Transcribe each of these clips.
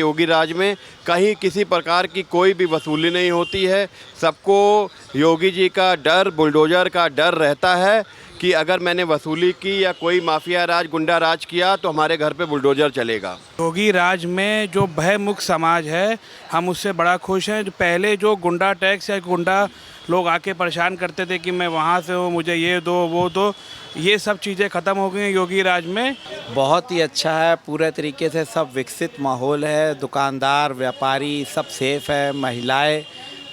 योगी राज में कहीं किसी प्रकार की कोई भी वसूली नहीं होती है। सबको योगी जी का डर, बुलडोज़र का डर रहता है कि अगर मैंने वसूली की या कोई माफिया राज, गुंडा राज किया तो हमारे घर पे बुलडोज़र चलेगा। योगी राज में जो भयमुक्त समाज है, हम उससे बड़ा खुश हैं। जो पहले जो गुंडा टैक्स या गुंडा लोग आके परेशान करते थे कि मैं वहाँ से हूँ, मुझे ये दो वो दो, ये सब चीज़ें ख़त्म हो गई हैं योगी राज में। बहुत ही अच्छा है, पूरे तरीके से सब विकसित माहौल है, दुकानदार व्यापारी सब सेफ है, महिलाएं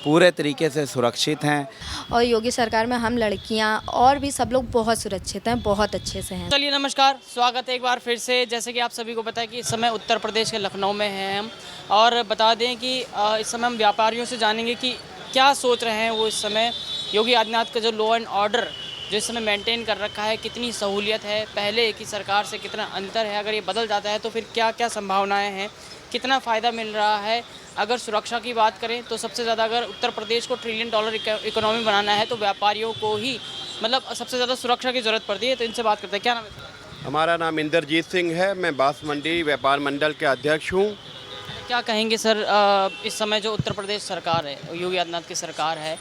पूरे तरीके से सुरक्षित हैं। और योगी सरकार में हम लड़कियां और भी सब लोग बहुत सुरक्षित हैं, बहुत अच्छे से हैं। चलिए नमस्कार, स्वागत है एक बार फिर से। जैसे कि आप सभी को पता है कि इस समय उत्तर प्रदेश के लखनऊ में हैं हम, और बता दें कि इस समय हम व्यापारियों से जानेंगे कि क्या सोच रहे हैं वो इस समय। योगी आदित्यनाथ का जो लॉ एंड ऑर्डर जो इस समय मेंटेन कर रखा है, कितनी सहूलियत है, पहले की सरकार से कितना अंतर है, अगर ये बदल जाता है तो फिर क्या क्या संभावनाएं हैं, कितना फ़ायदा मिल रहा है। अगर सुरक्षा की बात करें तो सबसे ज़्यादा अगर उत्तर प्रदेश को $1 ट्रिलियन इकोनॉमी बनाना है तो व्यापारियों को ही मतलब सबसे ज़्यादा सुरक्षा की ज़रूरत पड़ती है। तो इनसे बात करते हैं। क्या नाम है? हमारा नाम इंद्रजीत सिंह है, मैं बांस मंडी व्यापार मंडल के अध्यक्ष हूँ। क्या कहेंगे सर, इस समय जो उत्तर प्रदेश सरकार है, योगी आदित्यनाथ की सरकार है,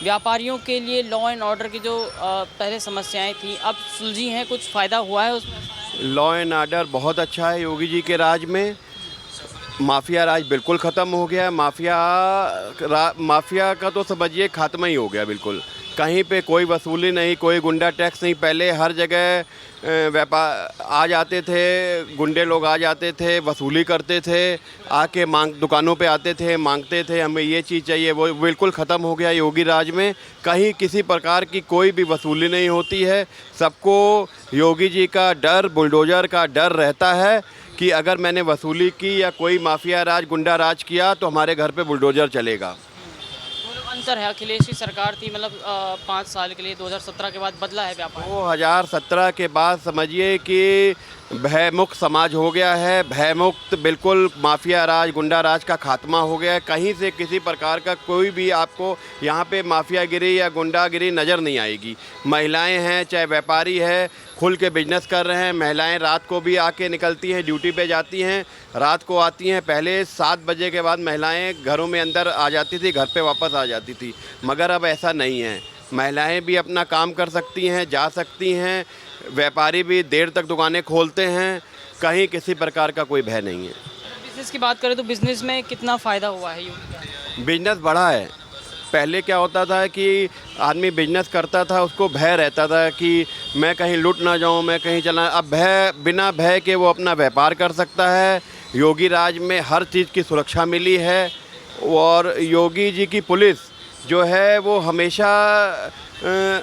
व्यापारियों के लिए लॉ एंड ऑर्डर की जो पहले समस्याएं थी अब सुलझी हैं, कुछ फ़ायदा हुआ है उसमें? लॉ एंड ऑर्डर बहुत अच्छा है योगी जी के राज में। माफिया राज बिल्कुल ख़त्म हो गया है। माफिया का तो समझिए खात्मा ही हो गया बिल्कुल। कहीं पे कोई वसूली नहीं, कोई गुंडा टैक्स नहीं। पहले हर जगह व्यापार आ जाते थे, गुंडे लोग आ जाते थे, वसूली करते थे, आके दुकानों पे आते थे, मांगते थे हमें ये चीज़ चाहिए, वो बिल्कुल ख़त्म हो गया योगी राज में। कहीं किसी प्रकार की कोई भी वसूली नहीं होती है। सबको योगी जी का डर, बुलडोज़र का डर रहता है कि अगर मैंने वसूली की या कोई माफिया राज, गुंडा राज किया तो हमारे घर पे बुलडोज़र चलेगा। अंतर है, अखिलेश की सरकार थी, मतलब 5 साल के लिए, 2017 के बाद बदला है व्यापार। 2017 के बाद समझिए कि भयमुक्त समाज हो गया है। भयमुक्त बिल्कुल, माफिया राज, गुंडा राज का खात्मा हो गया है। कहीं से किसी प्रकार का कोई भी आपको यहाँ पे माफियागिरी या गुंडागिरी नज़र नहीं आएगी। महिलाएं हैं, चाहे व्यापारी है, खुल के बिजनेस कर रहे हैं। महिलाएं रात को भी आके निकलती हैं, ड्यूटी पे जाती हैं, रात को आती हैं। पहले 7 बजे के बाद महिलाएं घरों में अंदर आ जाती थी, घर पे वापस आ जाती थी, मगर अब ऐसा नहीं है। महिलाएं भी अपना काम कर सकती हैं, जा सकती हैं। व्यापारी भी देर तक दुकानें खोलते हैं। कहीं किसी प्रकार का कोई भय नहीं है। बिजनेस की बात करें तो बिजनेस में कितना फ़ायदा हुआ है योगी? बिजनेस बढ़ा है। पहले क्या होता था कि आदमी बिजनेस करता था, उसको भय रहता था कि मैं कहीं लूट ना जाऊं, मैं कहीं चला। अब बिना भय के वो अपना व्यापार कर सकता है। योगी राज में हर चीज़ की सुरक्षा मिली है। और योगी जी की पुलिस जो है वो हमेशा,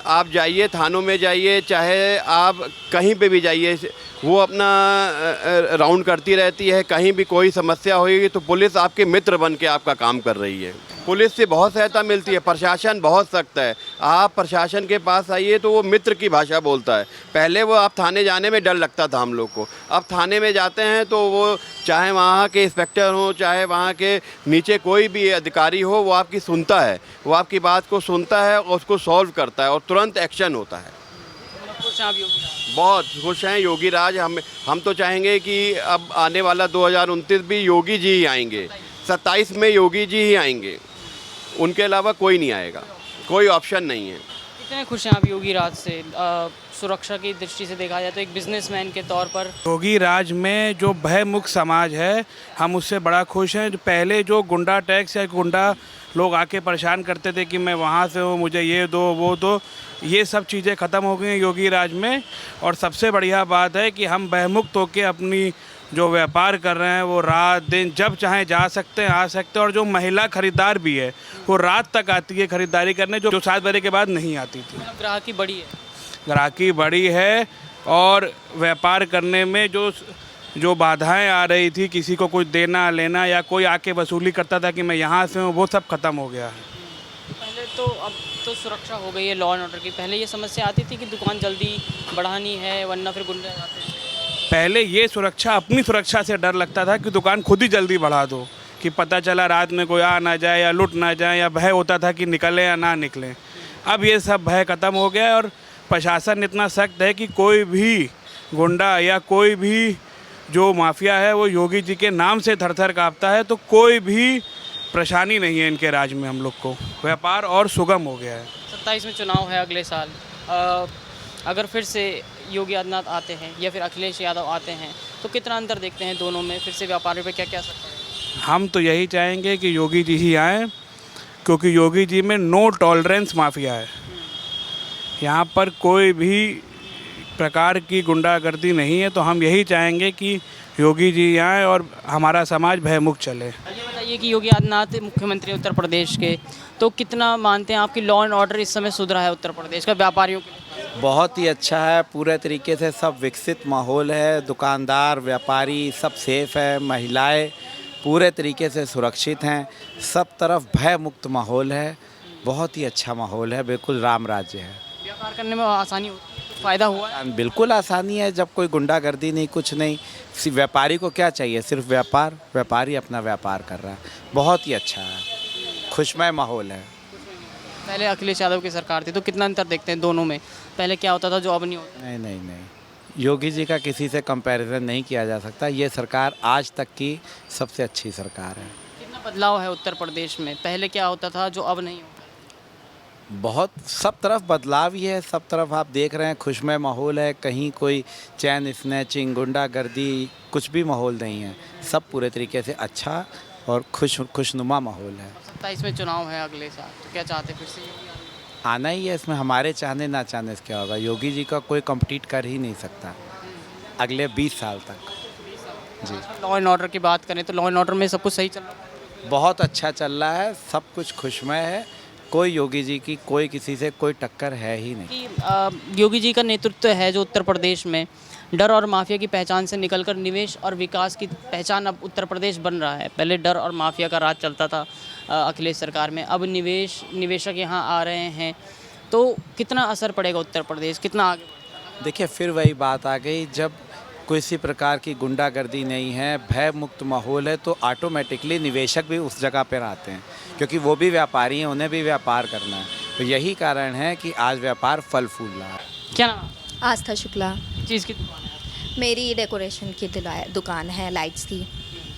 आप जाइए थानों में जाइए, चाहे आप कहीं पे भी जाइए, वो अपना राउंड करती रहती है। कहीं भी कोई समस्या होगी तो पुलिस आपके मित्र बन के आपका काम कर रही है। पुलिस से बहुत सहायता मिलती है। प्रशासन बहुत सख्त है। आप प्रशासन के पास आइए तो वो मित्र की भाषा बोलता है। पहले वो आप थाने जाने में डर लगता था हम लोग को। अब थाने में जाते हैं तो वो चाहे वहाँ के इंस्पेक्टर हो, चाहे वहाँ के नीचे कोई भी अधिकारी हो, वो आपकी सुनता है, वो आपकी बात को सुनता है और उसको सॉल्व करता है और तुरंत एक्शन होता है। खुश हैं आप योगी राज? बहुत खुश हैं योगी राज। हम तो चाहेंगे कि अब आने वाला 2029 भी योगी जी ही आएंगे। 27 में योगी जी ही आएंगे, उनके अलावा कोई नहीं आएगा, कोई ऑप्शन नहीं है। कितने खुश हैं आप योगी राज से? सुरक्षा की दृष्टि से देखा जाए तो एक बिजनेसमैन के तौर पर योगी राज में जो भयमुक्त समाज है, हम उससे बड़ा खुश हैं। जो पहले जो गुंडा टैक्स या गुंडा लोग आके परेशान करते थे कि मैं वहाँ से हूँ, मुझे ये दो वो दो, ये सब चीज़ें ख़त्म हो गई हैं योगी राज में। और सबसे बढ़िया बात है कि हम भयमुक्त होकर अपनी जो व्यापार कर रहे हैं वो रात दिन जब चाहें जा सकते हैं, आ सकते हैं। और जो महिला खरीदार भी है वो रात तक आती है खरीदारी करने, जो 7 बजे के बाद नहीं आती थी। ग्राहकी बड़ी है। ग्राहकी बड़ी है और व्यापार करने में जो बाधाएं आ रही थी, किसी को कुछ देना लेना या कोई आके वसूली करता था कि मैं यहाँ से हूँ, वो सब ख़त्म हो गया है। पहले तो, अब तो सुरक्षा हो गई है लॉ एंड ऑर्डर की। पहले ये समस्या आती थी कि दुकान जल्दी बढ़ानी है वरना फिर गुंडे आते थे। पहले ये सुरक्षा, अपनी सुरक्षा से डर लगता था कि दुकान खुद ही जल्दी बढ़ा दो, कि पता चला रात में कोई आ ना जाए या लूट ना जाए, या भय होता था कि निकलें या ना निकलें। अब ये सब भय ख़त्म हो गया है और प्रशासन इतना सख्त है कि कोई भी गुंडा या कोई भी जो माफिया है वो योगी जी के नाम से थर थर काँपता है। तो कोई भी परेशानी नहीं है इनके राज में। हम लोग को व्यापार और सुगम हो गया है। 27 में चुनाव है अगले साल। अगर फिर से योगी आदित्यनाथ आते हैं या फिर अखिलेश यादव आते हैं तो कितना अंतर देखते हैं दोनों में? फिर से व्यापारियों पे क्या क्या असर पड़ेगा? हम तो यही चाहेंगे कि योगी जी ही आएँ, क्योंकि योगी जी में नो टॉलरेंस माफिया है। यहाँ पर कोई भी प्रकार की गुंडागर्दी नहीं है। तो हम यही चाहेंगे कि योगी जी आएँ और हमारा समाज भयमुक्त चले। ये बताइए कि योगी आदित्यनाथ मुख्यमंत्री उत्तर प्रदेश के, तो कितना मानते हैं आपकी लॉ एंड ऑर्डर इस समय सुधरा है उत्तर प्रदेश का व्यापारियों के लिए? बहुत ही अच्छा है, पूरे तरीके से सब विकसित माहौल है। दुकानदार, व्यापारी सब सेफ है, महिलाएं पूरे तरीके से सुरक्षित हैं। सब तरफ भय मुक्त माहौल है। बहुत ही अच्छा माहौल है, बिल्कुल राम राज्य है। व्यापार करने में आसानी होती है, तो फ़ायदा हुआ है? बिल्कुल आसानी है, जब कोई गुंडागर्दी नहीं, कुछ नहीं। व्यापारी को क्या चाहिए? सिर्फ व्यापार। व्यापारी अपना व्यापार कर रहा है। बहुत ही अच्छा है, खुशमय माहौल है। पहले अखिलेश यादव की सरकार थी, तो कितना अंतर देखते हैं दोनों में? पहले क्या होता था जो अब नहीं होता? नहीं नहीं नहीं, योगी जी का किसी से कंपैरिजन नहीं किया जा सकता। ये सरकार आज तक की सबसे अच्छी सरकार है। कितना बदलाव है उत्तर प्रदेश में? पहले क्या होता था जो अब नहीं होता? बहुत सब तरफ बदलाव ही है। सब तरफ आप देख रहे हैं खुशमय माहौल है। कहीं कोई चैन स्नैचिंग, गुंडागर्दी कुछ भी माहौल नहीं है। सब पूरे तरीके से अच्छा और खुशनुमा माहौल है। 27 में चुनाव है अगले साल, तो क्या चाहते हैं फिर से योगी आदित्यनाथ? आना ही है इसमें। हमारे चाहने ना चाहने से क्या होगा? योगी जी का कोई कम्पीट कर ही नहीं सकता अगले 20 साल तक। जी, लॉ एंड ऑर्डर की बात करें तो लॉ एंड ऑर्डर में सब कुछ सही चल रहा है? बहुत अच्छा चल रहा है, सब कुछ खुशमय है। कोई योगी जी की कोई किसी से कोई टक्कर है ही नहीं। कि योगी जी का नेतृत्व है जो उत्तर प्रदेश में, डर और माफिया की पहचान से निकलकर निवेश और विकास की पहचान अब उत्तर प्रदेश बन रहा है। पहले डर और माफिया का राज चलता था अखिलेश सरकार में, अब निवेशक यहाँ आ रहे हैं। तो कितना असर पड़ेगा उत्तर प्रदेश, कितना आगे बढ़ेगा? देखिए, फिर वही बात आ गई, जब किसी प्रकार की गुंडागर्दी नहीं है, भय मुक्त माहौल है, तो ऑटोमेटिकली निवेशक भी उस जगह पर आते हैं, क्योंकि वो भी व्यापारी हैं, उन्हें भी व्यापार करना है। तो यही कारण है कि आज व्यापार फल फूल रहा है। क्या नाम? आस्था शुक्ला। चीज़ की दुकान है? मेरी डेकोरेशन की दुकान है, लाइट्स की।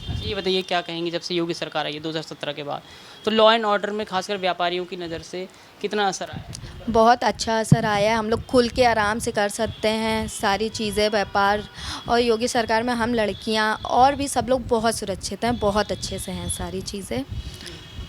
अच्छा, ये बताइए क्या कहेंगे जब से योगी सरकार आई है 2017 के बाद, तो लॉ एंड ऑर्डर में खासकर व्यापारियों की नज़र से कितना असर आया? बहुत अच्छा असर आया है। हम लोग खुल के आराम से कर सकते हैं सारी चीज़ें, व्यापार। और योगी सरकार में हम लड़कियां और भी सब लोग बहुत सुरक्षित हैं, बहुत अच्छे से हैं सारी चीज़ें।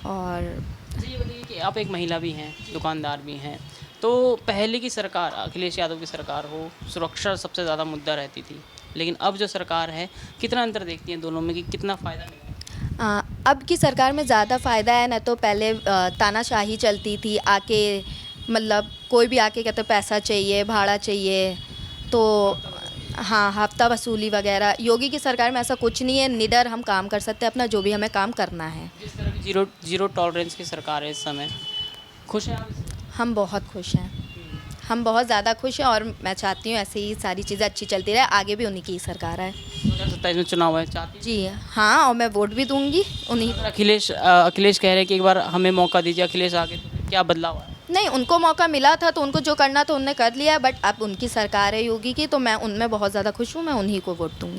और अच्छा, ये बताइए कि आप एक महिला भी हैं, दुकानदार भी हैं, तो पहले की सरकार, अखिलेश यादव की सरकार हो, सुरक्षा सबसे ज़्यादा मुद्दा रहती थी, लेकिन अब जो सरकार है कितना अंतर देखती हैं दोनों में कि कितना फ़ायदा मिला? अब की सरकार में ज़्यादा फ़ायदा है। न तो पहले तानाशाही चलती थी, आके मतलब कोई भी आके कहते पैसा चाहिए, भाड़ा चाहिए, तो हाँ, हफ्ता वसूली वगैरह। योगी की सरकार में ऐसा कुछ नहीं है, निडर हम काम कर सकते हैं अपना, जो भी हमें काम करना है। जिस तरह की जीरो टॉलरेंस की सरकार है इस समय, खुश हैं आप इससे? हम बहुत खुश हैं, हम बहुत ज़्यादा खुश हैं। और मैं चाहती हूँ ऐसे ही सारी चीज़ें अच्छी चलती रहे, आगे भी उन्हीं की ही सरकार है। 2027 में चुनाव है, चाहती हैं? जी हाँ, और मैं वोट भी दूंगी उन्हीं। अखिलेश कह रहे हैं कि एक बार हमें मौका दीजिए, अखिलेश आगे, तो क्या बदलाव है? नहीं, उनको मौका मिला था तो उनको जो करना था उनने कर लिया, बट अब उनकी सरकार है योगी की, तो मैं उनमें बहुत ज़्यादा खुश हूँ, मैं उन्हीं को वोट दूँगी।